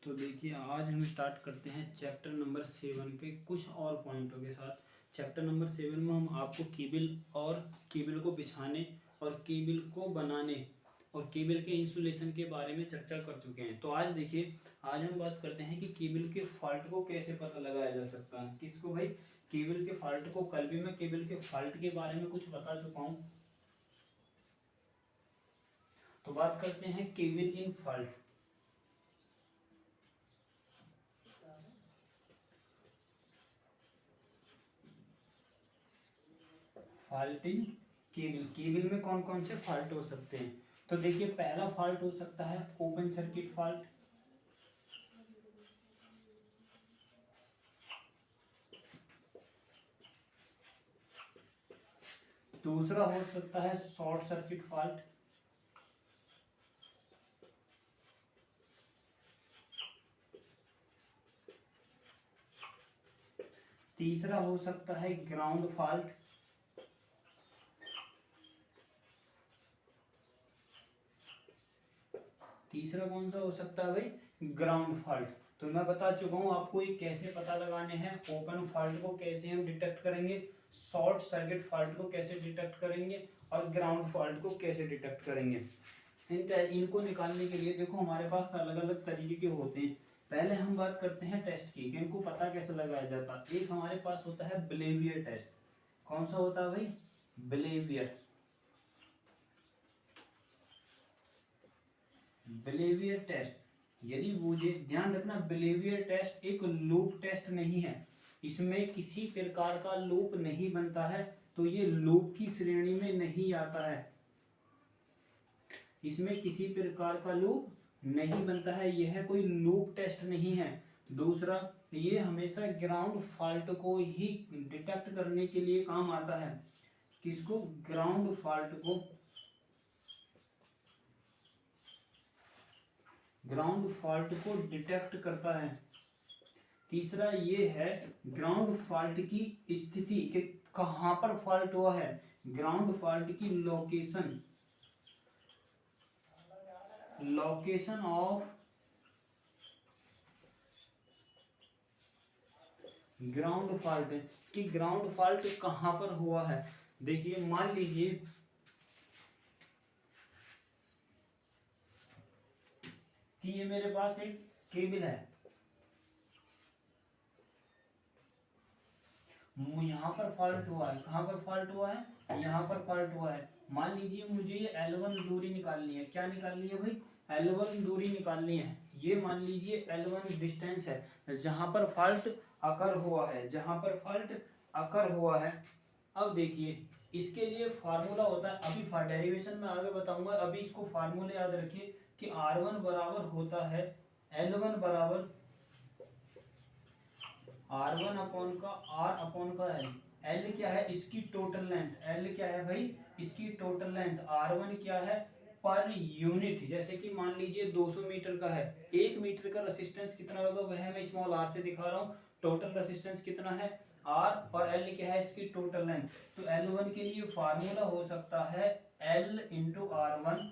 तो देखिए आज हम स्टार्ट करते हैं चैप्टर नंबर 7 के कुछ और पॉइंटों के साथ। चैप्टर नंबर 7 में हम आपको केबल और केबल को बिछाने और केबल को बनाने और केबल के इंसुलेशन के बारे में चर्चा कर चुके हैं। तो आज देखिए, आज हम बात करते हैं कि केबल के फॉल्ट को कैसे पता लगाया जा सकता है। किसको भाई? केबल के फॉल्ट को। कल भी मैं केबल के फॉल्ट के बारे में कुछ बता चुका हूँ। तो बात करते हैं केबल इन फॉल्ट। Faulting cable. केबल में कौन कौन से फॉल्ट हो सकते हैं? तो देखिए, पहला फॉल्ट हो सकता है ओपन सर्किट फॉल्ट। दूसरा हो सकता है शॉर्ट सर्किट फॉल्ट। तीसरा हो सकता है ग्राउंड फॉल्ट। तीसरा कौन सा हो सकता है भाई? Ground fault. तो मैं बता चुका हूं आपको ये कैसे पता लगाने हैं। ओपन फॉल्ट को कैसे हम डिटेक्ट करेंगे, शॉर्ट सर्किट फॉल्ट को कैसे डिटेक्ट करेंगे और ग्राउंड फॉल्ट को कैसे डिटेक्ट करेंगे। इनको निकालने के लिए देखो हमारे पास अलग अलग तरीके के होते हैं। पहले हम बात करते हैं टेस्ट की, कि इनको पता कैसे लगाया जाता है। एक हमारे पास होता है बिहेवियर टेस्ट। कौन सा होता है भाई? बिहेवियर। बिहेवियर टेस्ट, यदि मुझे ध्यान रखना, बिहेवियर टेस्ट एक लूप टेस्ट नहीं है। इसमें किसी प्रकार का लूप नहीं बनता है, तो ये लूप की श्रेणी में नहीं आता है। इसमें किसी प्रकार का लूप नहीं बनता है, यह कोई लूप टेस्ट नहीं है। दूसरा, ये हमेशा ग्राउंड फॉल्ट को ही डिटेक्ट करने के लिए काम आता है। किसको? ग्राउंड फॉल्ट को। ग्राउंड फॉल्ट को डिटेक्ट करता है। तीसरा ये है ग्राउंड फॉल्ट की स्थिति, कि कहां पर फॉल्ट हुआ है। ग्राउंड फॉल्ट की location, location of ground fault, कि ग्राउंड फॉल्ट कहां पर हुआ है। देखिए, मान लीजिए कि ये मेरे पास एक केबल है, यहाँ पर फॉल्ट हुआ है। कहाँ पर फॉल्ट हुआ है? यहाँ पर फॉल्ट हुआ है। मान लीजिए मुझे ये L1 दूरी निकालनी है। क्या निकालनी है भाई? L1 दूरी निकालनी है। ये मान लीजिए L1 डिस्टेंस है जहां पर फॉल्ट अकर हुआ है, जहां पर फॉल्ट अकर हुआ है। अब देखिए, इसके लिए फार्मूला होता है, अभी डेरिवेशन में आगे बताऊंगा। अभी इसको फार्मूले याद रखिए कि R1 बराबर होता है L1 बराबर R1 अपॉन का R अपॉन का L। L क्या है? इसकी टोटल लेंथ। L क्या है भाई? इसकी टोटल लेंथ। R1 क्या है? Per unit. जैसे कि मान लीजिए 200 मीटर का है, 1 मीटर का रेसिस्टेंस कितना होगा वह मैं स्मॉल r से दिखा रहा हूँ। टोटल रेसिस्टेंस कितना है? R। और L क्या है? इसकी टोटल लेंथ। तो L1 के लिए फार्मूला हो सकता है L into R1,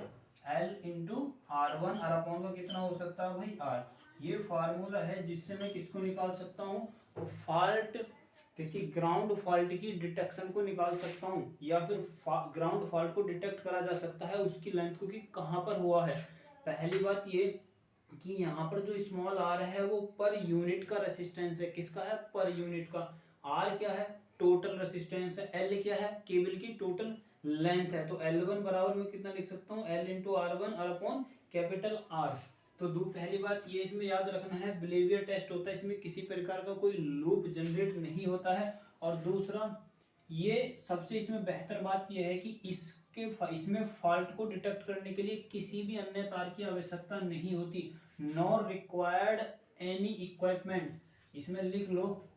L into R1 और अपॉन का कितना हो सकता है भाई? R। ये फार्मूला है जिससे मैं किसको निकाल सकता हूँ? फॉल्ट, किसी ग्राउंड फॉल्ट की डिटेक्शन को निकाल सकता हूं, या फिर ग्राउंड फॉल्ट को डिटेक्ट करा जा सकता है उसकी लेंथ को, कि कहां पर हुआ है। पहली बात ये कि यहाँ पर जो स्मॉल आर है वो पर यूनिट का रेसिस्टेंस है। किसका है? पर यूनिट का। आर क्या है? टोटल रेसिस्टेंस है। एल क्या है? केबल की टोटल लेंथ है। तो L1 बराबर में कितना लिख सकता हूँ? L इंटू R1 और अपॉन कैपिटल R। तो पहली बात ये इसमें याद रखना है, बिहेवियर टेस्ट होता है, इसमें किसी प्रकार का कोई लूप जनरेट नहीं होता है। और दूसरा, ये सबसे इसमें बेहतर बात यह है कि इसमें फॉल्ट को डिटेक्ट करने के लिए किसी भी अन्य तार की आवश्यकता नहीं होती। Not required any equipment. इसमें लिख लो,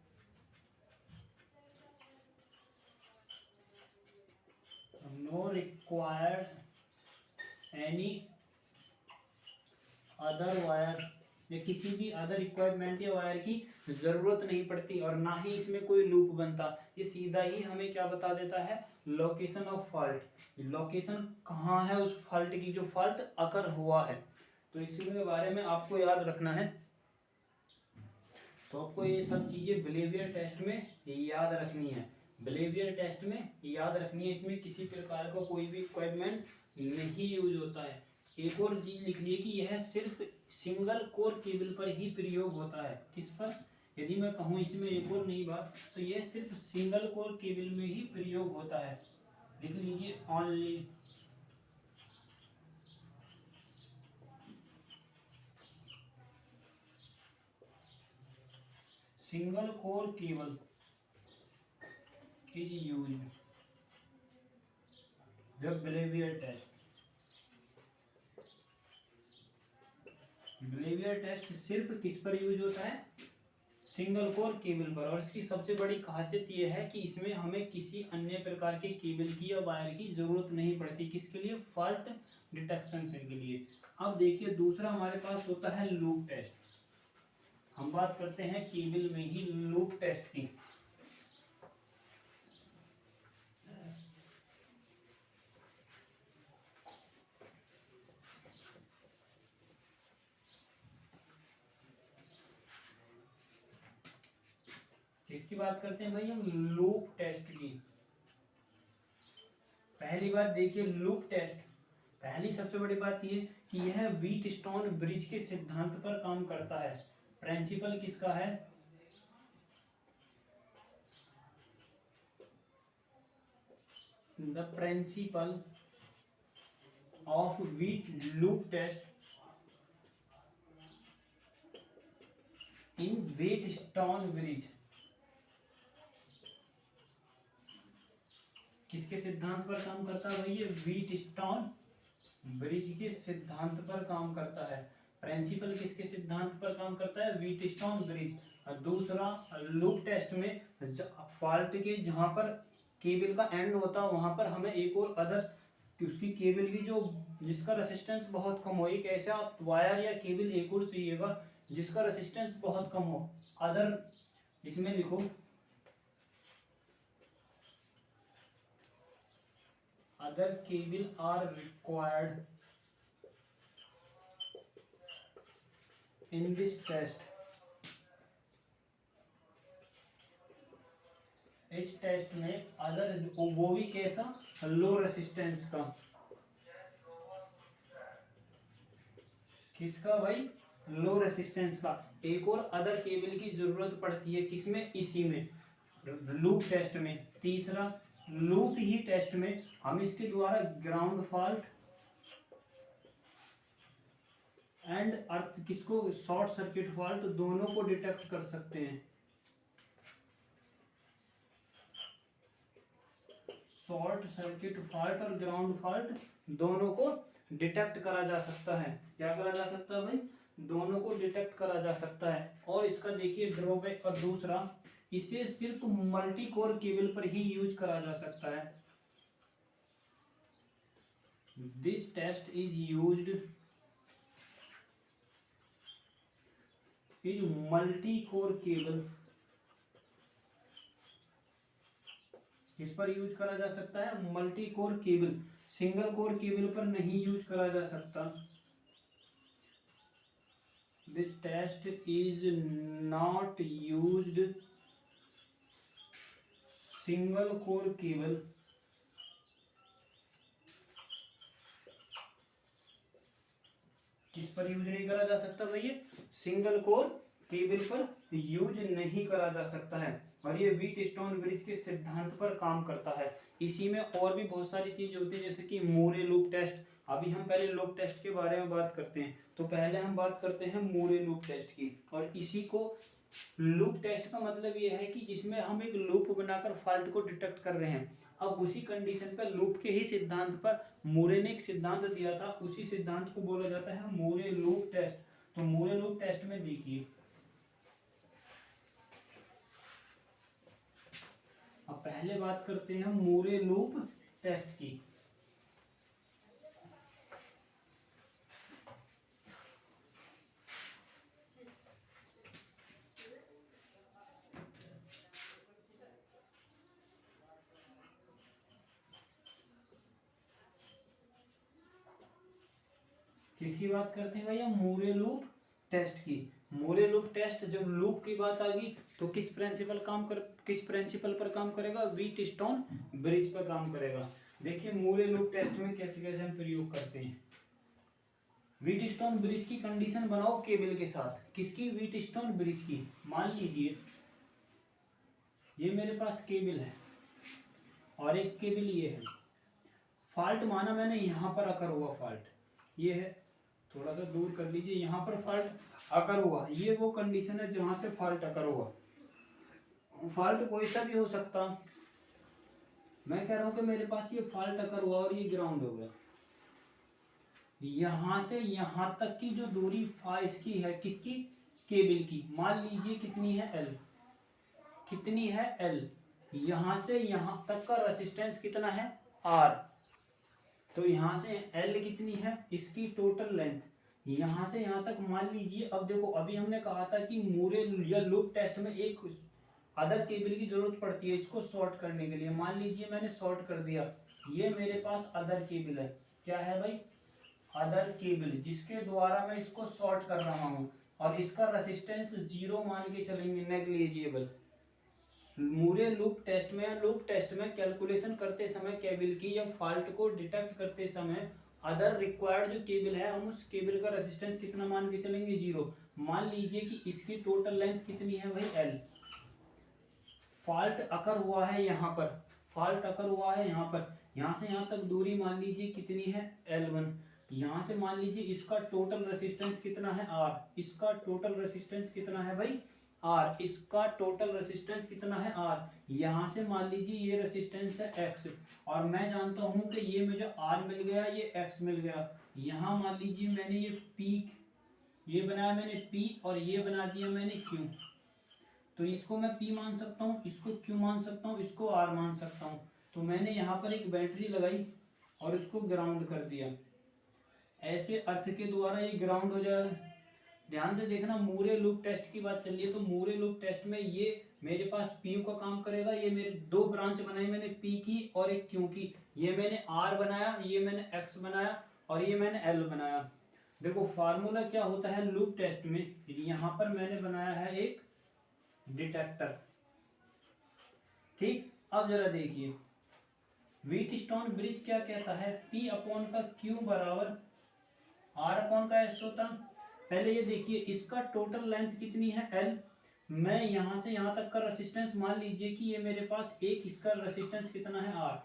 no required any other wire, या किसी भी अदर इक्विपमेंट या वायर की जरूरत नहीं पड़ती, और ना ही इसमें कोई लूप बनता। ये सीधा ही हमें क्या बता देता है? Location of fault. लोकेशन कहाँ है उस फॉल्ट की, जो फॉल्ट अकर हुआ है। तो इसके बारे में आपको याद रखना है तो आपको ये सब चीजें बिहेवियर टेस्ट में याद रखनी है। बिहेवियर टेस्ट में याद रखनी है, इसमें किसी प्रकार का कोई भी इक्विपमेंट नहीं यूज होता है। एक और चीज लिख ली कि यह सिर्फ सिंगल कोर केबल पर ही प्रयोग होता है। किस पर? यदि मैं कहूँ इसमें एक और नई बात, तो यह सिर्फ सिंगल कोर केबल में ही प्रयोग होता है। लिख लीजिए only single core cable is used the behaviour test. Behaviour test सिर्फ किस पर यूज होता है? सिंगल कोर केबल पर। और इसकी सबसे बड़ी खासियत यह है कि इसमें हमें किसी अन्य प्रकार के केबल की या वायर की जरूरत नहीं पड़ती। किसके लिए? फॉल्ट डिटेक्शन के लिए। अब देखिए दूसरा हमारे पास होता है लूप टेस्ट। हम बात करते हैं केबल में ही लूप टेस्ट की। किसकी बात करते हैं भाई हम? लूप टेस्ट की। पहली बात देखिए लूप टेस्ट, पहली सबसे बड़ी बात यह कि यह व्हीटस्टोन ब्रिज के सिद्धांत पर काम करता है। प्रिंसिपल किसका है? The principle of wheat loop test in Wheatstone bridge. किसके सिद्धांत पर काम करता है भाई? ये व्हीटस्टोन ब्रिज के सिद्धांत पर काम करता है। प्रिंसिपल किसके सिद्धांत पर काम करता है? Wheatstone bridge. और दूसरा लूप टेस्ट में फॉल्ट के जहां पर केबल का एंड होता है वहां पर हमें एक और अदर उसकी केबल की जो जिसका रेसिस्टेंस बहुत कम हो, एक ऐसा वायर या केबल एक और चाहिएगा जिसका रेसिस्टेंस बहुत कम हो। अदर इसमें लिखो other cable are required in this test। इस टेस्ट में अदर वो भी कैसा? लो रेसिस्टेंस का। किसका भाई? लो रेसिस्टेंस का। एक और अदर केबल की जरूरत पड़ती है किसमें? इसी में लूप टेस्ट में। तीसरा लूप ही टेस्ट में हम इसके द्वारा ग्राउंड फॉल्ट एंड अर्थ किसको? शॉर्ट सर्किट फॉल्ट दोनों को डिटेक्ट कर सकते हैं। शॉर्ट सर्किट फॉल्ट और ग्राउंड फॉल्ट दोनों को डिटेक्ट करा जा सकता है। क्या करा जा सकता है भाई? दोनों को डिटेक्ट करा जा सकता है। और इसका देखिए ड्रॉबैक। और दूसरा इसे सिर्फ मल्टी कोर केबल पर ही यूज करा जा सकता है। This test is used is multi core cable. किस पर यूज करा जा सकता है? Multi core cable. Single core cable पर नहीं यूज करा जा सकता। This test is not used single core cable किस पर यूज नहीं करा जा सकता भैया? सिंगल कोर केबल पर यूज नहीं करा जा सकता है। और ये व्हीटस्टोन ब्रिज के सिद्धांत पर काम करता है। इसी में और भी बहुत सारी चीज होती है जैसे कि मूरे लूप टेस्ट। अभी हम पहले लूप टेस्ट के बारे में बात करते हैं। तो पहले हम बात करते हैं मूरे लूप टेस्ट की। और इसी को लूप टेस्ट का मतलब यह है कि जिसमें हम एक लूप बनाकर फॉल्ट को डिटेक्ट कर रहे हैं। अब उसी कंडीशन पर लूप के ही सिद्धांत पर मूरे ने एक सिद्धांत दिया था, उसी सिद्धांत को बोला जाता है मूरे लूप टेस्ट। तो मूरे लूप टेस्ट में देखिए अब पहले बात करते हैं मूरे लूप टेस्ट की। किसकी बात करते हैं भैया? मूरे लूप टेस्ट की। मूरे लूप टेस्ट, जब लूप की बात आ गई तो किस प्रिंसिपल पर काम करेगा? व्हीटस्टोन ब्रिज पर काम करेगा। देखिए मूरे लूप टेस्ट में कैसे कैसे हम प्रयोग करते हैं। व्हीटस्टोन ब्रिज की कंडीशन बनाओ केबल के साथ। किसकी? व्हीटस्टोन ब्रिज की। मान लीजिए ये मेरे पास केबल है और एक केबल ये है। फॉल्ट माना मैंने, यहाँ पर अकर हुआ फॉल्ट, ये है, थोड़ा सा दूर कर लीजिए, यहाँ पर फॉल्ट अकर हुआ। ये वो कंडीशन है जहां से फॉल्ट अकर हुआ। फॉल्ट कोई सा भी हो सकता। मैं कह रहा हूं कि मेरे पास ये फॉल्ट अकर हुआ और ये ग्राउंड हो गया। यहां से यहां तक की जो दूरी इसकी है, किसकी? केबल की। मान लीजिए कितनी है? एल। कितनी है? एल। यहां से यहां तक का रेजिस्टेंस कितना है? आर। तो यहां से एल कितनी है? इसकी टोटल लेंथ। यहां से यहां तक मान लीजिए, अब देखो अभी हमने कहा था कि मूरे या लूप टेस्ट में एक अदर केबल की जरूरत पड़ती है इसको शॉर्ट करने के लिए। मान लीजिए मैंने शॉर्ट कर दिया, ये मेरे पास अदर केबल है। क्या है भाई? अदर केबल, जिसके द्वारा मैं इसको शॉर्ट कर रहा हूं, और इसका रेजिस्टेंस 0 मान के चलेंगे, नेग्लिजिबल। मूरे लूप टेस्ट में कैलकुलेशन करते समय केबल की या फॉल्ट को डिटेक्ट करते समय अदर रिक्वायर्ड जो केबल है, हम उस केबल का रेजिस्टेंस कितना मान के चलेंगे? 0। मान लीजिए कि इसकी टोटल लेंथ कितनी है भाई? एल। फॉल्ट अकर हुआ है यहाँ पर, फॉल्ट अकर हुआ है यहाँ पर। यहाँ से यहाँ तक दूरी मान लीजिए कितनी है? L1। यहाँ से मान लीजिए इसका टोटल रेसिस्टेंस कितना है? R। इसका टोटल रेसिस्टेंस कितना है भाई? R। इसका टोटल रेसिस्टेंस कितना है? R। यहाँ से मान लीजिए ये रेसिस्टेंस है X, और मैं जानता हूँ कि ये मुझे R मिल गया, ये X मिल गया। यहाँ मान लीजिए मैंने ये P, ये बनाया मैंने P, और ये बना दिया मैंने Q। तो इसको मैं P मान सकता हूँ, इसको Q मान सकता हूँ, इसको R मान सकता हूँ। तो मैंने यहाँ पर एक बैटरी लगाई और इसको ग्राउंड कर दिया। ऐसे अर्थ के द्वारा ये ग्राउंड हो जाएगा। ध्यान से देखना, मूरे लूप टेस्ट की बात चल रही है, तो मूरे लूप टेस्ट में ये मेरे पास PU का काम करेगा। ये मेरे दो ब्रांच बनाई मैंने, P की और एक Q की। ये मैंने R बनाया, ये मैंने X बनाया, और ये मैंने L बनाया। देखो फार्मूला क्या होता है लूप टेस्ट में। यहाँ पर मैंने बनाया है एक डिटेक्टर। ठीक, अब जरा देखिए व्हीटस्टोन ब्रिज क्या कहता है? P अपॉन का Q बराबर R अपॉन का S होता। पहले ये देखिए इसका टोटल लेंथ कितनी है? L। मैं यहां से यहां तक का रेसिस्टेंस मान लीजिए कि ये मेरे पास एक, इसका रेसिस्टेंस कितना है? R।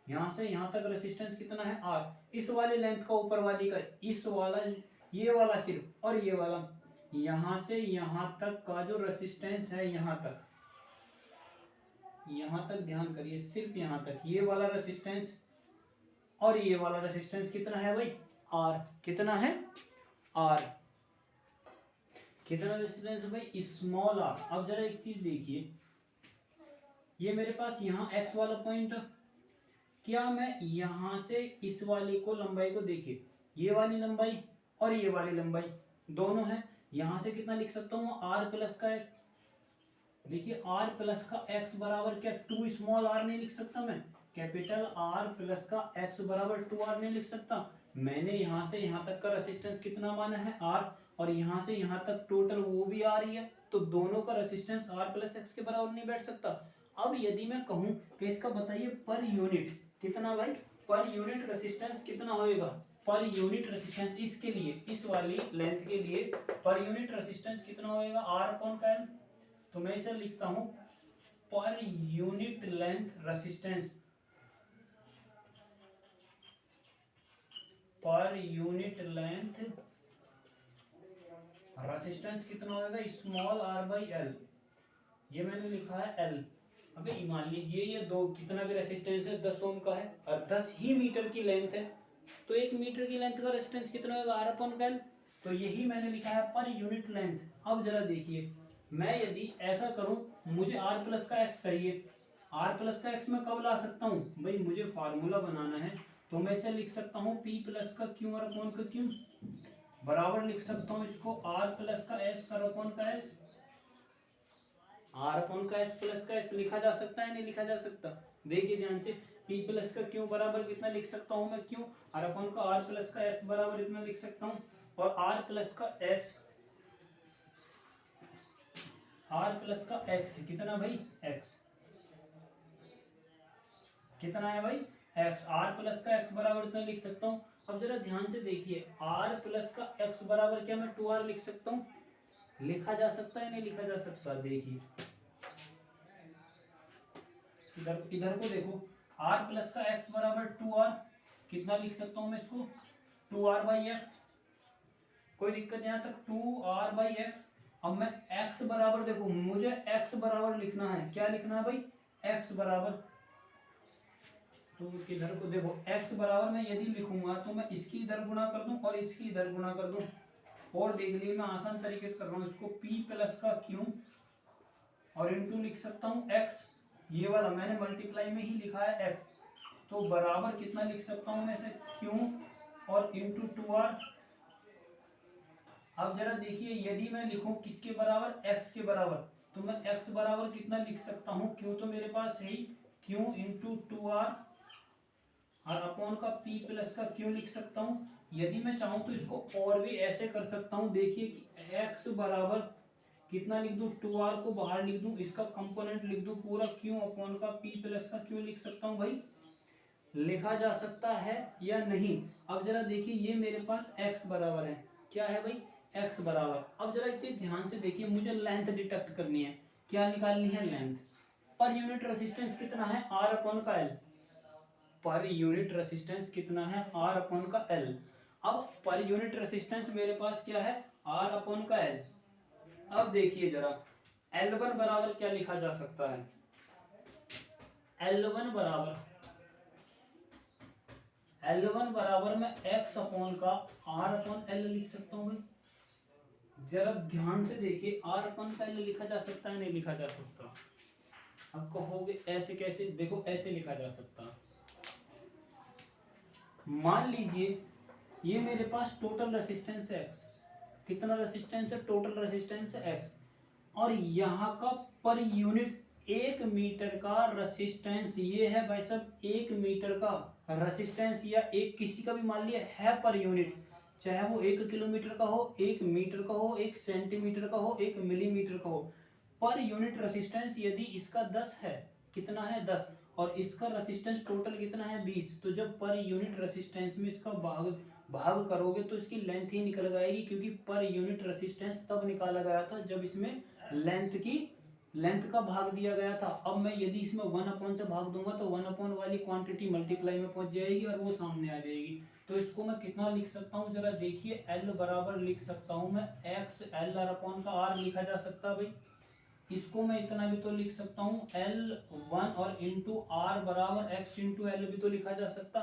यहां से यहां तक रेसिस्टेंस कितना है? R। इस वाले लेंथ का, ऊपर वाली का, इस वाला, ये वाला सिर्फ, और ये वाला, यहां से यहां तक का जो रेसिस्टेंस है, यहां तक ध्यान करिए, सिर्फ यहां तक ये वाला रेसिस्टेंस और ये वाला रेसिस्टेंस कितना है भाई? R। कितना है? R। कितना रेसिस्टेंस है भाई? Small r। अब जरा एक चीज देखिए, ये मेरे पास यहाँ x वाला पॉइंट, क्या मैं यहां से इस वाली को, लंबाई को देखिए, ये वाली लंबाई और ये वाली लंबाई दोनों है, यहां से कितना लिख सकता हूँ? R प्लस का x। देखिए R प्लस का x बराबर क्या? 2 स्मॉल r नहीं लिख सकता मैं? कैपिटल R प्लस का x बराबर 2r नहीं लिख सकता? मैंने यहां से यहां तक का रेसिस्टेंस कितना माना है? R। और यहां से यहां तक टोटल वो भी R ही है, तो दोनों का रेसिस्टेंस R प्लस x के बराबर नहीं बैठ सकता। अब यदि मैं कहूं कि इसका बताइए पर यूनिट कितना भाई? पर यूनिट रेसिस्टेंस कितना होएगा? पर यूनिट रेसिस्टेंस इसके लिए, इस वाली लेंथ के लिए पर यूनिट रेसिस्टेंस कितना होएगा? R अपॉन का M। तो मैं इसे लिखता हूं per unit length resistance, per unit length resistance कितना होगा? Small r by L. ये मैंने लिखा है L। अबे मान लीजिए ये दो, कितना भी रेसिस्टेंस है, 10 ओम का है और 10 ही मीटर की लेंथ है, तो 1 मीटर की लेंथ का रेसिस्टेंस कितना होगा? R अपॉन का L। तो यही मैंने लिखा है पर यूनिट लेंथ। अब जरा देखिए, मैं यदि ऐसा करूं, मुझे R प्लस का x चाहिए, R प्लस का x मैं कब ला सकता हूं भाई? मुझे फार्मूला बनाना है, तो मैं इसे लिख सकता हूं P प्लस का Q और अपॉन का Q बराबर लिख सकता हूं इसको R प्लस का S और अपॉन का S। R अपॉन का S प्लस का S लिखा जा सकता है, नहीं लिखा जा सकता? देखिए ध्यान से, P प्लस का Q बराबर कितना लिख सकता हूं मैं? Q। और अपॉन का R प्लस का S बराबर इतना लिख सकता हूं, और R प्लस का S आर प्लस का एक्स, कितना भाई एक्स, कितना है भाई एक्स, आर प्लस का एक्स बराबर इतना लिख सकता हूँ। अब जरा ध्यान से देखिए, आर प्लस का एक्स बराबर क्या मैं 2r लिख सकता हूँ, लिखा जा सकता है नहीं लिखा जा सकता, देखिए इधर इधर को देखो, आर प्लस का एक्स बराबर 2r, कितना लिख सकता हूँ मैं इसको 2r बाई एक्स, कोई दिक्कत यहाँ तक 2r बाई एक्स। अब मैं x बराबर देखो, मुझे x बराबर लिखना है, क्या लिखना है भाई x बराबर, तो इधर को देखो x बराबर मैं यदि लिखूंगा तो मैं इसकी इधर गुणा कर दूं और इसकी इधर गुणा कर दूं, और देख लीजिए मैं आसान तरीके से कर रहा हूँ इसको, p प्लस का q और इनटू लिख सकता हूँ x, ये वाला मैंने मल्टीप्लाई में ही लिखा है x, तो बराबर कितना लिख सकता हूँ मैं इसे q और इंटू 2r। अब जरा देखिए, यदि मैं लिखूं किसके बराबर x के बराबर, तो मैं x बराबर कितना लिख सकता हूँ, q तो मेरे पास है ही, q इंटू 2r और अपॉन का p प्लस का q लिख सकता हूँ। यदि मैं चाहूं तो इसको और भी ऐसे कर सकता हूँ, देखिए कि x बराबर कितना लिख दूं, 2r को बाहर लिख दूं, इसका कंपोनेंट लिख दूं पूरा q अपॉन का p प्लस का q लिख सकता हूँ भाई, लिखा जा सकता है या नहीं। अब जरा देखिए ये मेरे पास x बराबर है, क्या है भाई x बराबर। अब जरा एक चीज ध्यान से देखिए, मुझे लेंथ डिटेक्ट करनी है, क्या निकालनी है लेंथ, पर यूनिट रेजिस्टेंस कितना है r अपॉन का l, पर यूनिट रेजिस्टेंस कितना है r अपॉन का l। अब पर यूनिट रेजिस्टेंस मेरे पास क्या है r अपॉन का l। अब देखिए जरा L1 बराबर क्या लिखा जा सकता है, L1 बराबर मैं x अपॉन का r अपॉन l लिख सकता हूँ भाई। जरा ध्यान से देखिए, r अपॉन का l लिखा जा सकता है नहीं लिखा जा सकता, अब कहोगे ऐसे कैसे, देखो ऐसे लिखा जा सकता। मान लीजिए ये मेरे पास टोटल रेसिस्टेंस है x, कितना रेसिस्टेंस है, टोटल रेसिस्टेंस है x, और यहाँ का पर यूनिट 1 मीटर का रेसिस्टेंस ये है भाई साहब, 1 मीटर का रेसिस्टेंस या एक किसी का भी मान लिया है पर यूनिट, चाहे वो 1 किलोमीटर का हो, 1 मीटर का हो, 1 सेंटीमीटर का हो, 1 मिलीमीटर का हो, पर यूनिट रेसिस्टेंस यदि इसका 10 है, कितना है 10, और इसका रेसिस्टेंस टोटल कितना है 20, तो जब पर यूनिट रेसिस्टेंस में इसका भाग करोगे तो इसकी लेंथ ही निकल जाएगी, क्योंकि पर यूनिट रेसिस्टेंस तब निकाला गया था जब इसमें लेंथ का भाग दिया गया था। अब मैं यदि इसमें 1 अपॉन से भाग दूंगा तो 1 अपॉन वाली क्वांटिटी मल्टीप्लाई में पहुंच जाएगी और वो सामने आ जाएगी। तो इसको मैं कितना लिख सकता हूँ, जरा देखिए L बराबर लिख सकता हूँ मैं x, L r अपॉन का r लिखा जा सकता है भाई, इसको मैं इतना भी तो लिख सकता हूँ L1 और इंटू r बराबर x इंटू एल भी तो लिखा जा सकता।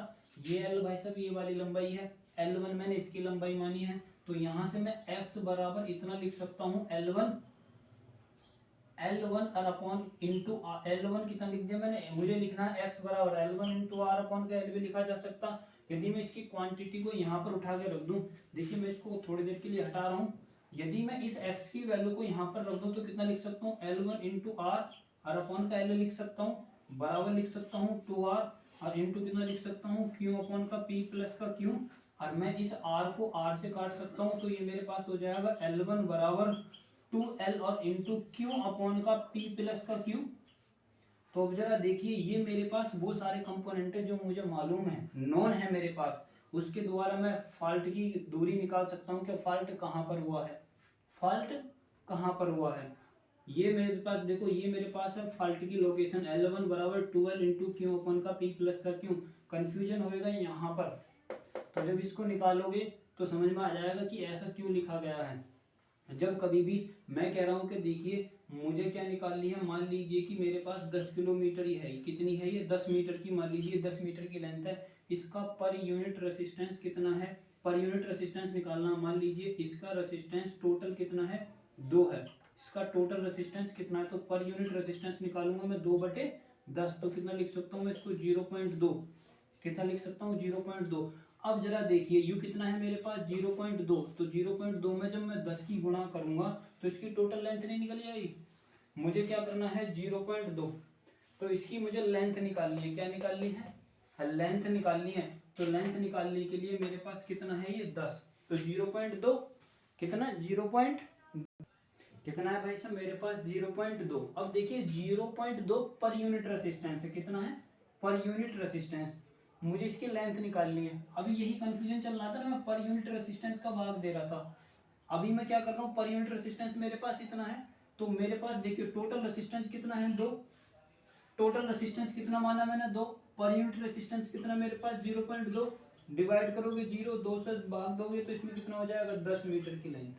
ये L भाई साहब ये वाली लंबाई है, L1 मैंने इसकी लंबाई मानी है, तो यहाँ से मैं x बराबर इतना लिख सकता हूँ L1 और अपॉन इंटू L1 कितना लिख दिया मैंने, मुझे लिखना है x बराबर L1 इंटू r अपॉन का L भी लिखा जा सकता। यदि मैं इसकी क्वांटिटी को यहाँ पर उठा के रख दूं, देखिए मैं इसको थोड़ी देर के लिए हटा रहा हूँ, यदि मैं इस x की वैल्यू को यहाँ पर रख दूं तो कितना लिख सकता हूँ L1 इंटू r और अपॉन का L लिख सकता हूँ, बराबर लिख सकता हूँ 2r और इंटू कितना लिख सकता हूँ q अपॉन का p प्लस का q, और मैं इस r को r से काट सकता हूँ, तो ये मेरे पास हो जाएगा L1 बराबर 2L और इंटू Q अपॉन का P प्लस का Q। तो अब जरा देखिए ये मेरे पास वो सारे कंपोनेंट है जो मुझे मालूम है, नॉन है मेरे पास, उसके द्वारा मैं फॉल्ट की दूरी निकाल सकता हूँ कि फॉल्ट कहाँ पर हुआ है, फॉल्ट कहाँ पर हुआ है। ये मेरे पास देखो, ये मेरे पास है फॉल्ट की लोकेशन L1 बराबर 2L इंटू Q अपॉन का P प्लस का Q। कंफ्यूजन होएगा यहाँ पर, तो जब इसको निकालोगे तो समझ में आ जाएगा कि ऐसा क्यों लिखा गया है। जब कभी भी मैं कह रहा हूँ कि देखिए मुझे क्या निकालनी है, मान लीजिए कि मेरे पास 10 किलोमीटर ही है, कितनी है ये 10 मीटर की, मान लीजिए 10 मीटर की लेंथ है, इसका पर यूनिट रेसिस्टेंस कितना है, पर यूनिट रेसिस्टेंस निकालना, मान लीजिए इसका रेसिस्टेंस टोटल कितना है 2 है, इसका टोटल रेसिस्टेंस कितना है, तो पर यूनिट रेसिस्टेंस निकालूंगा मैं 2/10, तो कितना लिख सकता हूँ मैं इसको 0.2, कितना लिख सकता हूँ 0.2। अब जरा देखिए यू कितना है मेरे पास 0.2, तो 0.2 में जब मैं 10 की गुणा करूंगा तो इसकी टोटल लेंथ नहीं निकल जाएगी, मुझे क्या करना है 0.2, तो इसकी मुझे लेंथ निकालनी है, क्या निकालनी है लेंथ निकालनी है, तो लेंथ निकालने के लिए मेरे पास कितना है ये 10, तो 0.2 कितना 0. कितना है भाई साहब मेरे पास 0.2। अब देखिए 0.2 पर यूनिट रेसिस्टेंस है, कितना है पर यूनिट रेसिस्टेंस। मुझे इसकी लेंथ निकालनी है। अभी यही कंफ्यूजन चल रहा था ना, मैं पर यूनिट रेसिस्टेंस का भाग दे रहा था। अभी मैं क्या कर रहा हूँ, पर यूनिट रेसिस्टेंस मेरे पास इतना है, तो मेरे पास देखिए टोटल रेसिस्टेंस कितना है 2। टोटल रेसिस्टेंस कितना माना मैंने 2, पर यूनिट रेसिस्टेंस कितना मेरे पास 0.2। डिवाइड करोगे 2 से भाग दोगे तो इसमें कितना हो जाएगा 10 मीटर की लेंथ।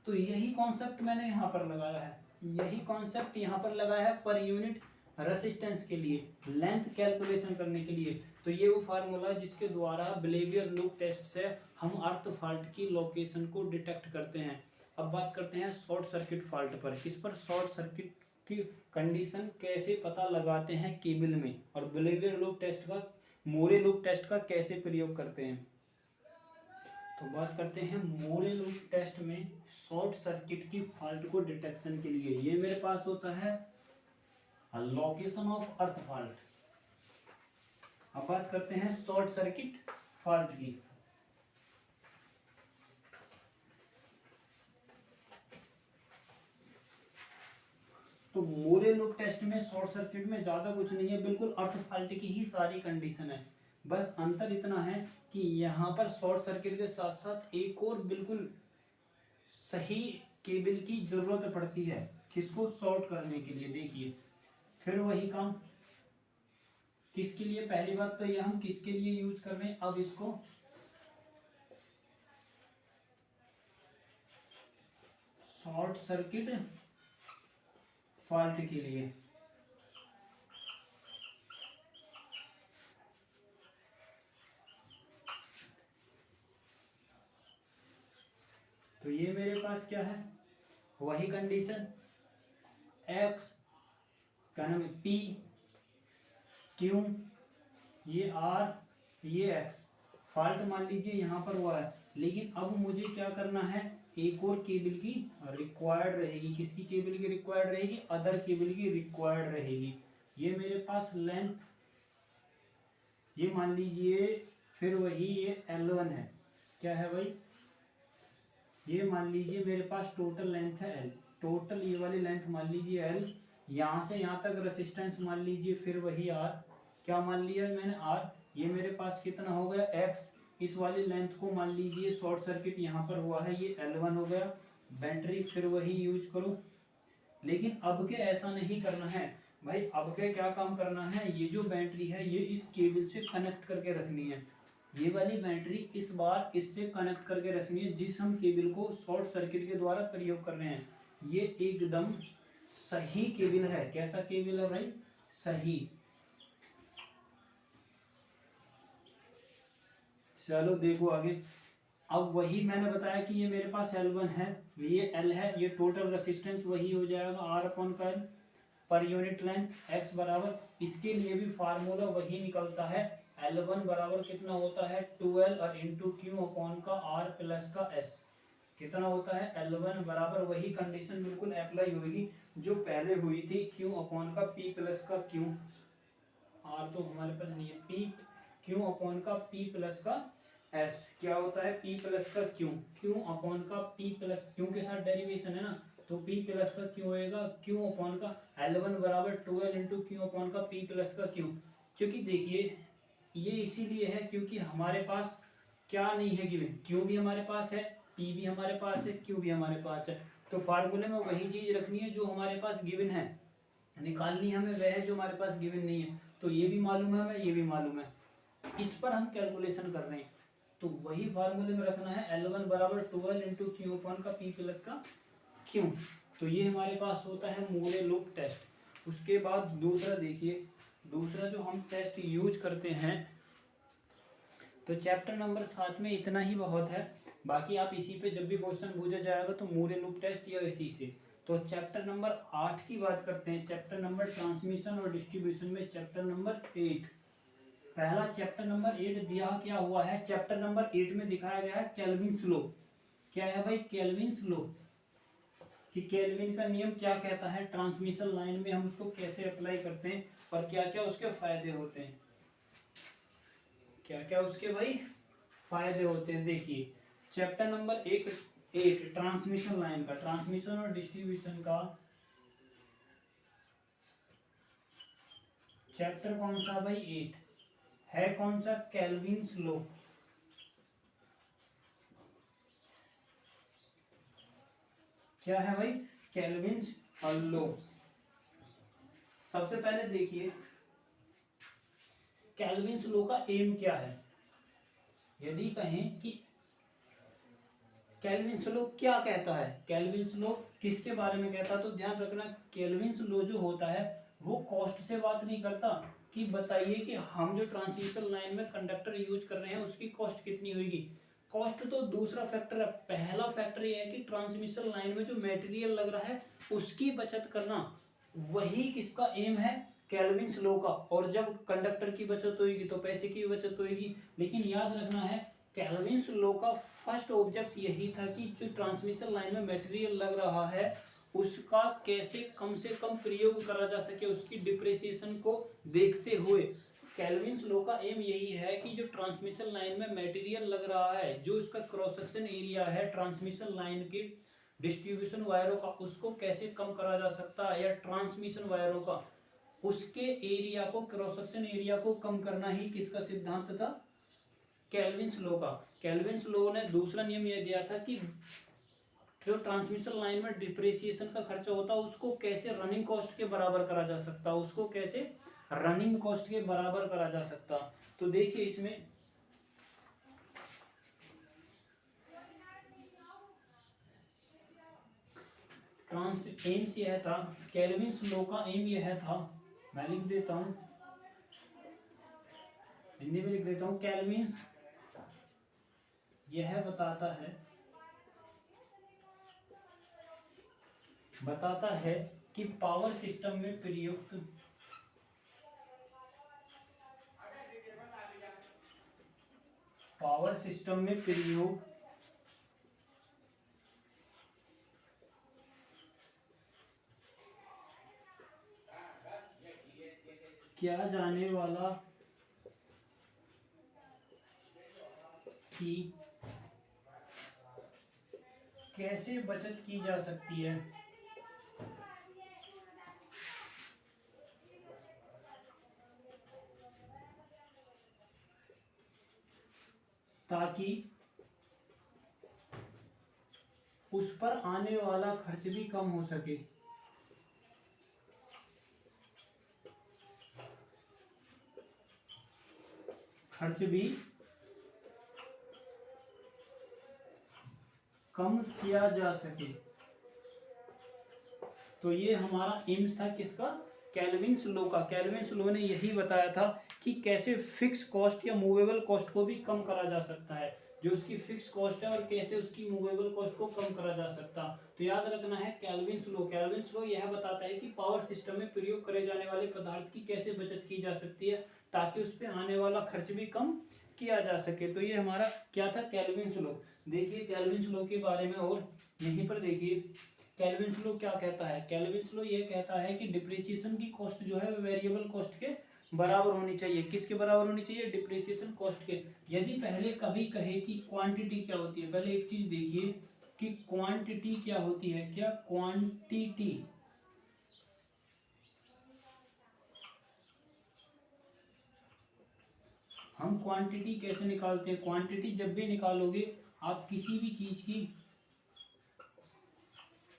तो यही कॉन्सेप्ट मैंने यहाँ पर लगाया है, यही कॉन्सेप्ट यहाँ पर लगाया है पर यूनिट रेसिस्टेंस के लिए, लेंथ कैलकुलेशन करने के लिए। तो ये वो फार्मूला है जिसके द्वारा बिहेवियर लूप टेस्ट से हम अर्थ फॉल्ट की लोकेशन को डिटेक्ट करते हैं। अब बात करते हैं शॉर्ट सर्किट फॉल्ट पर। इस पर शॉर्ट सर्किट की कंडीशन कैसे पता लगाते हैं केबल में, और बिहेवियर लूप टेस्ट का, मोरे लूप टेस्ट का कैसे प्रयोग करते हैं। तो बात करते हैं मोरे लूप टेस्ट में शॉर्ट सर्किट की फॉल्ट को डिटेक्शन के लिए। ये मेरे पास होता है लोकेशन ऑफ अर्थ फॉल्ट। अब बात करते हैं शॉर्ट सर्किट फॉल्ट की। तो मोरे लूप टेस्ट में शॉर्ट सर्किट में ज्यादा कुछ नहीं है, बिल्कुल अर्थ फॉल्ट की ही सारी कंडीशन है। बस अंतर इतना है कि यहाँ पर शॉर्ट सर्किट के साथ साथ एक और बिल्कुल सही केबल की जरूरत पड़ती है, किसको शॉर्ट करने के लिए। देखिए फिर वही काम, किसके लिए, पहली बात तो ये हम किसके लिए यूज कर रहे हैं। अब इसको शॉर्ट सर्किट फॉल्ट के लिए। तो ये मेरे पास क्या है, वही कंडीशन, एक्स क्या नाम है, पी क्यू, ये आर, ये एक्स। फॉल्ट मान लीजिए यहाँ पर हुआ है, लेकिन अब मुझे क्या करना है, एक और केबल की रिक्वायर्ड रहेगी। किसकी केबल की रिक्वायर्ड रहेगी, अदर केबल की रिक्वायर्ड रहेगी। ये मेरे पास लेंथ, ये मान लीजिए फिर वही ये L1 है, क्या है भाई, ये मान लीजिए मेरे पास टोटल लेंथ है L, टोटल ये वाली लेंथ मान लीजिए L, यहाँ से यहाँ तक रेसिस्टेंस मान लीजिए फिर वही R, क्या मान लिया मैंने R। ये मेरे पास कितना हो गया X। इस वाली लेंथ को मान लीजिए शॉर्ट सर्किट यहाँ पर हुआ है, ये L1 हो गया। बैटरी फिर वही यूज करो, लेकिन अब के ऐसा नहीं करना है भाई। अब के क्या काम करना है, ये जो बैटरी है ये इस केबल से कनेक्ट करके रखनी है। ये वाली बैटरी इस बार इससे कनेक्ट करके रखनी है, जिस हम केबल को शॉर्ट सर्किट के द्वारा प्रयोग कर रहे हैं। ये एकदम सही केबल है। कैसा केबल है भाई, सही। चलो देखो आगे। अब वही मैंने बताया कि ये मेरे पास L1 है, ये L है, ये टोटल रेसिस्टेंस वही हो जाएगा R/L per unit length X बराबर। इसके लिए भी फार्मूला वही निकलता है, L1 बराबर कितना होता है 2L और इंटू क्यू अपॉन का R प्लस का S। कितना होता है L1 बराबर, वही कंडीशन बिल्कुल अप्लाई होगी जो पहले हुई थी, Q अपॉन का P प्लस का Q, R तो हमारे पास नहीं है, P Q अपॉन का P प्लस का S। क्या होता है P प्लस का Q, Q अपॉन का P प्लस, Q के साथ डेरिवेशन है ना, तो P प्लस का Q होएगा Q अपॉन का L1 बराबर 12 इंटू क्यू अपॉन का P प्लस का Q। क्योंकि देखिए ये इसीलिए है क्योंकि हमारे पास क्या नहीं है गिवन, Q भी हमारे पास है, P भी हमारे पास है, Q भी हमारे पास है। तो फार्मूले में वही चीज रखनी है जो हमारे पास गिवन है, निकालनी हमें वह है जो हमारे पास गिवन नहीं है। तो ये भी मालूम है हमें, ये भी मालूम है, इस पर हम कैलकुलेशन कर रहे हैं। तो वही फार्मूले में रखना है, L1 बराबर 12 इंटू क्यू अपॉन का P प्लस का Q। तो ये हमारे पास होता है मोरे लूप टेस्ट। उसके बाद दूसरा देखिए, दूसरा जो हम टेस्ट यूज करते हैं, तो चैप्टर नंबर 7 में इतना ही बहुत है। बाकी आप इसी पे जब भी क्वेश्चन पूछा जाएगा तो मोरे लूप टेस्ट या इसी से। तो चैप्टर नंबर 8 की बात करते हैं, चैप्टर नंबर ट्रांसमिशन और डिस्ट्रीब्यूशन में चैप्टर नंबर 8। पहला चैप्टर नंबर 8 दिया क्या हुआ है, चैप्टर नंबर 8 में दिखाया गया है केल्विन लॉ। क्या है भाई, केल्विन लॉ, कि केल्विन का नियम क्या कहता है, ट्रांसमिशन लाइन में हम उसको कैसे अप्लाई करते हैं और क्या क्या उसके फायदे होते हैं, क्या क्या उसके भाई फायदे होते हैं। देखिए चैप्टर नंबर 8 8 ट्रांसमिशन लाइन का, ट्रांसमिशन और डिस्ट्रीब्यूशन का चैप्टर कौन सा भाई 8 है, कौन सा केल्विन्स लॉ। क्या है भाई केल्विन्स लॉ। सबसे पहले देखिए केल्विन्स लॉ का एम क्या है। यदि कहें कि केल्विन्स लॉ क्या कहता है, केल्विन्स लॉ किसके बारे में कहता है, तो ध्यान रखना केल्विन्स लॉ जो होता है वो कॉस्ट से बात नहीं करता कि बताइए कि हम जो ट्रांसमिशन लाइन में कंडक्टर यूज कर रहे हैं उसकी कॉस्ट कितनी होगी। कॉस्ट तो दूसरा फैक्टर है, पहला फैक्टर ये है कि ट्रांसमिशन लाइन में जो मटेरियल लग रहा है उसकी बचत करना, वही किसका एम है केल्विन्स लॉ का। और जब कंडक्टर की बचत होगी तो पैसे की बचत होगी। लेकिन याद रखना है केल्विन्स लॉ का फर्स्ट ऑब्जेक्ट यही था कि जो ट्रांसमिशन लाइन में मटेरियल लग रहा है उसका कैसे कम से कम प्रयोग करा जा सके, उसकी डिप्रिसिएशन को देखते हुए केल्विन्स लॉ का एम यही है कि जो ट्रांसमिशन लाइन में मटेरियल लग रहा है, जो उसका क्रॉस सेक्शन एरिया है ट्रांसमिशन लाइन के डिस्ट्रीब्यूशन वायरों का, उसको कैसे कम करा जा सकता है, या ट्रांसमिशन वायरों का उसके एरिया को, क्रॉस सेक्शन एरिया को कम करना ही किसका सिद्धांत था, केल्विन्स लॉ का। केल्विन्स लॉ ने दूसरा नियम यह दिया था कि जो ट्रांसमिशन लाइन में डिप्रिसिएशन का खर्चा होता है उसको कैसे रनिंग कॉस्ट के बराबर करा जा सकता, उसको कैसे रनिंग कॉस्ट के बराबर करा जा सकता। तो देखिए इसमें एम्स यह था, केल्विन्स लॉ का एम यह था, मैं लिख देता हूं, हिंदी में लिख देता हूं, केल्विन्स यह बताता है कि पावर सिस्टम में प्रयुक्त किया जाने वाला कि कैसे बचत की जा सकती है, ताकि उस पर आने वाला खर्च भी कम हो सके। खर्च भी कम किया जा सके। तो ये हमारा एम्स था किसका, केल्विन्स लॉ का। केल्विन्स लॉ ने यही बताया था कि कैसे फिक्स कॉस्ट या मूवेबल कॉस्ट को भी कम करा जा सकता है, जो उसकी फिक्स कॉस्ट है, और कैसे उसकी मूवेबल कॉस्ट को कम करा जा सकता। तो याद रखना है केल्विन्स लॉ यह बताता है कि पावर सिस्टम में प्रयोग करे जाने वाले पदार्थ की कैसे बचत की जा सकती है ताकि उस पर आने वाला खर्च भी कम किया जा सके। तो ये हमारा क्या था, केल्विन्स लॉ। देखिए केल्विन्स लॉ के बारे में और यहीं पर देखिए केल्विन्स लॉ क्या कहता है। केल्विन्स लॉ ये कहता है कि डिप्रिसिएशन की कॉस्ट जो है वो वेरिएबल कॉस्ट के बराबर होनी चाहिए। किसके बराबर होनी चाहिए, डिप्रिसिएशन कॉस्ट के। यदि पहले कभी कहे कि क्वांटिटी क्या होती है, पहले एक चीज देखिए कि क्वांटिटी क्या होती है। क्या क्वांटिटी, हम क्वांटिटी कैसे निकालते हैं, क्वांटिटी जब भी निकालोगे आप किसी भी चीज की,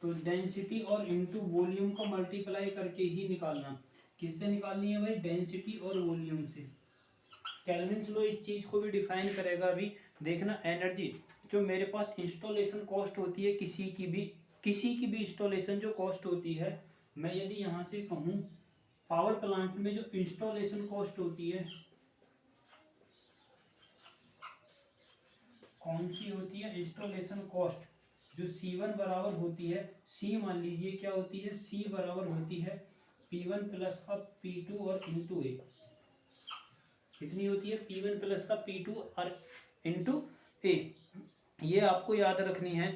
तो डेंसिटी और इनटू वॉल्यूम को मल्टीप्लाई करके ही निकालना। किससे निकालनी है भाई, डेंसिटी और वॉल्यूम से। केल्विन्स लॉ इस चीज को भी डिफाइन करेगा। अभी देखना, एनर्जी जो मेरे पास इंस्टॉलेशन कॉस्ट होती है, किसी की भी इंस्टॉलेशन जो कॉस्ट होती है, मैं यदि यहाँ से कहूँ पावर प्लांट में जो इंस्टॉलेशन कॉस्ट होती है कौन सी होती है, इंस्टॉलेशन कॉस्ट, जो C1 बराबर होती है, C मान लीजिए क्या होती है, C बराबर होती है P1 प्लस का P2 और इंटू ए। कितनी होती है, P1 प्लस का P2 और इंटू ए। ये आपको याद रखनी है।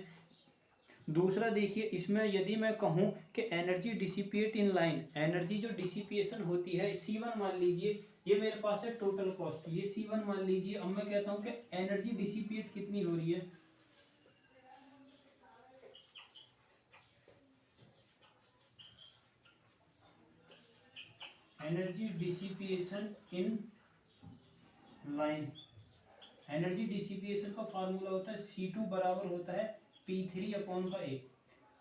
दूसरा देखिए इसमें यदि मैं कहूँ कि energy dissipate in line, energy जो डिसिपेशन होती है C1 मान लीजिए, ये मेरे पास है टोटल कॉस्ट, ये C1 मान लीजिए। अब मैं कहता हूँ कि एनर्जी डिसिपेट कितनी हो रही है, energy dissipation in line, energy dissipation का फार्मूला होता है C2 बराबर होता है P3 अपॉन का A।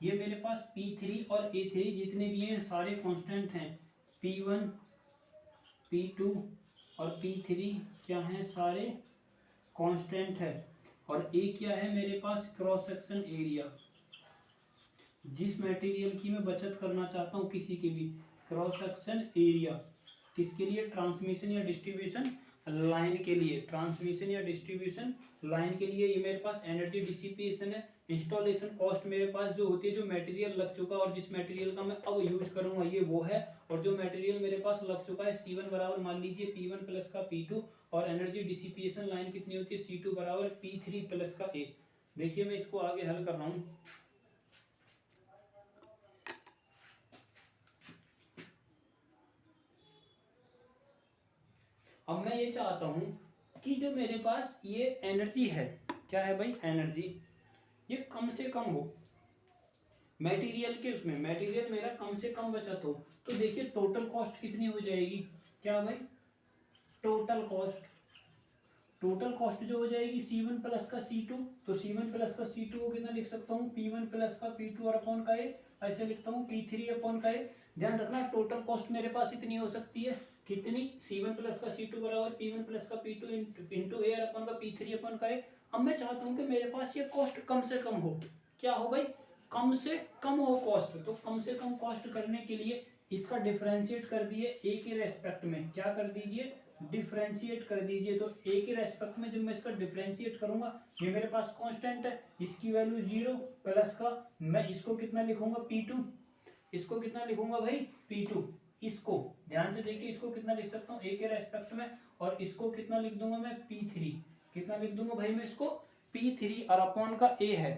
ये मेरे पास P3 और A3 जितने भी हैं सारे कांस्टेंट हैं, P1 P2 और P3 क्या हैं, सारे कांस्टेंट है। और A क्या है मेरे पास, क्रॉस सेक्शन एरिया। जिस मटेरियल की मैं बचत करना चाहता हूँ किसी की भी, क्रॉस सेक्शन एरिया, किसके लिए, ट्रांसमिशन या डिस्ट्रीब्यूशन लाइन के लिए, ट्रांसमिशन या डिस्ट्रीब्यूशन लाइन के लिए। ये मेरे पास एनर्जी डिसिपिएशन है। इंस्टॉलेशन कॉस्ट मेरे पास जो होती है, जो मटेरियल लग चुका और जिस मटेरियल का मैं अब यूज करूंगा ये वो है। और जो मटेरियल मेरे पास लग चुका है C1 बराबर मान लीजिए P1 प्लस का P2, और एनर्जी डिसिपिएशन लाइन कितनी होती है, C2 बराबर P3 प्लस का A। देखिए मैं इसको आगे हल कर रहा हूँ। अब मैं ये चाहता हूं कि जो मेरे पास ये एनर्जी है, क्या है भाई, एनर्जी, ये कम से कम हो मटेरियल के, उसमें मटेरियल मेरा कम से कम बचत हो। तो देखिए टोटल कॉस्ट कितनी हो जाएगी, क्या भाई, टोटल कॉस्ट, टोटल कॉस्ट जो हो जाएगी C1 प्लस का C2, तो C1 प्लस का C2 को कितना लिख सकता हूँ, P1 प्लस का P2 और अपॉन का A, ऐसे लिखता हूँ P3 अपॉन का A। ध्यान रखना टोटल कॉस्ट मेरे पास इतनी हो सकती है, कितनी, C1 प्लस का C2 बराबर P1 प्लस का P2 इंटू A और अपॉन का P3 अपॉन का A। अब मैं चाहता हूँ कि मेरे पास ये कॉस्ट कम से कम हो, क्या हो भाई, कम से कम हो कॉस्ट। तो कम से कम कॉस्ट करने के लिए इसका डिफरेंशिएट कर दिए A के रेस्पेक्ट में, क्या कर दीजिए, डिफरेंशिएट कर दीजिए। तो A के रेस्पेक्ट में जब मैं इसका डिफरेंशिएट करूंगा, ये मेरे पास कांस्टेंट है, इसकी वैल्यू 0 प्लस का, मैं इसको कितना लिखूंगा P2, इसको कितना लिखूंगा भाई P2, इसको ध्यान से देखिए, इसको कितना लिख सकता हूँ A के रेस्पेक्ट में, और इसको कितना लिख दूंगा मैं P3, कितना लिख दूंगा भाई मैं इसको P3 और अपॉन का A है।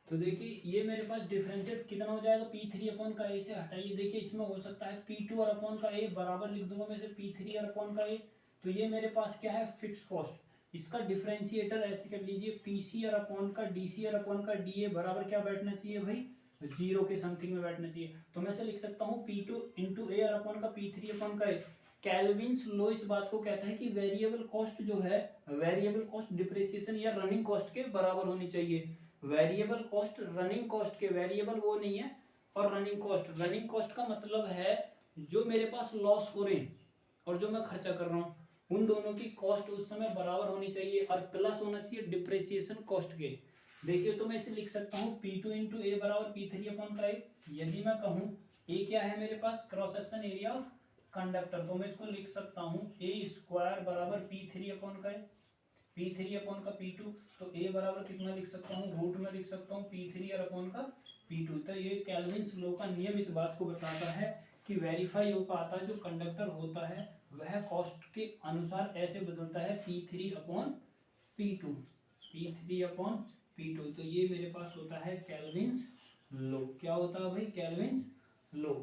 तो देखिए ये मेरे पास डिफरेंशिएट कितना हो जाएगा, P3 अपॉन का A से हटाइए, देखिए इसमें हो सकता है P2 और अपॉन का A बराबर लिख दूंगा मैं इसे P3 और अपॉन का A। तो ये मेरे पास क्या है, फिक्स कॉस्ट, इसका डिफरेंशिएटर ऐसे कर लीजिए PC और अपॉन का DC और अपॉन का DA बराबर क्या बैठना चाहिए भाई, 0 के समथिंग में बैठना चाहिए। तो मैं इसे लिख सकता हूँ P2 इंटू A और अपॉन का P3 अपॉन का A। कैल्विन्स लॉ इस बात को कहता है कि वेरिएबल कॉस्ट जो है, वेरिएबल कॉस्ट डिप्रिसिएशन या रनिंग कॉस्ट के बराबर होनी चाहिए। वेरिएबल कॉस्ट रनिंग कॉस्ट के, वेरिएबल वो नहीं है, और रनिंग कॉस्ट का मतलब है जो मेरे पास लॉस हो रहे हैं और जो मैं खर्चा कर रहा हूँ, उन दोनों की कॉस्ट उस समय बराबर होनी चाहिए, और प्लस होना चाहिए डिप्रिसिएशन कॉस्ट के। देखिए तो मैं इसे लिख सकता हूँ P2 इंटू A बराबर P3 अपॉन का A। यदि मैं कहूँ A क्या है मेरे पास, cross section area of conductor, तो मैं इसको लिख सकता हूँ A स्क्वायर बराबर P3 अपॉन का A, P3 अपॉन का P2। तो A बराबर कितना लिख सकता हूँ, रूट में लिख सकता हूँ P3 और अपॉन का P2। तो ये कैल्विन्स लॉ का नियम इस बात को बताता है कि वेरीफाई हो पाता है जो कंडक्टर होता है वह कॉस्ट के अनुसार ऐसे बदलता है P3 upon P2, P3 upon P2। तो ये मेरे पास होता है कैल्विन्स लॉ, क्या होता है भाई, कैल्विन्स लॉ।